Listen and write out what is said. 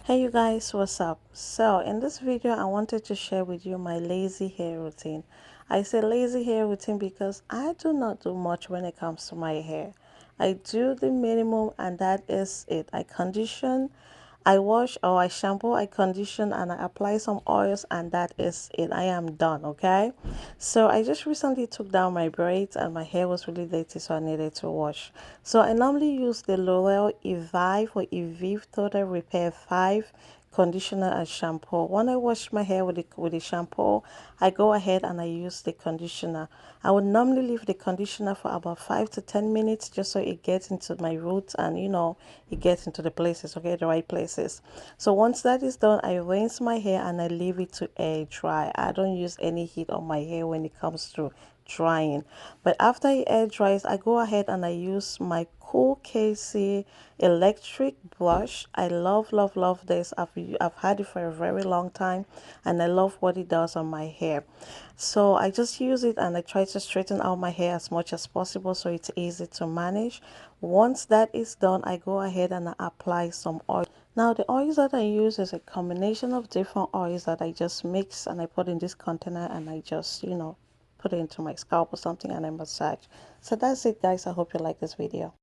Hey you guys, what's up? So in this video I wanted to share with you my lazy hair routine. I say lazy hair routine because I do not do much when it comes to my hair. I do the minimum and that is it. I condition, I wash or I shampoo, I condition and I apply some oils and that is it. I am done, okay? So I just recently took down my braids and my hair was really dirty, so I needed to wash. So I normally use the L'Oreal Elvive or Elvive Total Repair 5 conditioner and shampoo. When I wash my hair with the shampoo, I go ahead and I use the conditioner. I would normally leave the conditioner for about 5 to 10 minutes just so it gets into my roots and it gets into the places, okay, the right places. So once that is done, I rinse my hair and I leave it to air dry. I don't use any heat on my hair when it comes to drying. But after it air dries, I go ahead and I use my Coolkesi electric brush. I love this. I've had it for a very long time and I love what it does on my hair. So I just use it and I try to straighten out my hair as much as possible so it's easy to manage. Once that is done, I go ahead and I apply some oil. Now the oils that I use is a combination of different oils that I just mix and I put in this container and I just put it into my scalp or something and I massage. So that's it guys. I hope you like this video.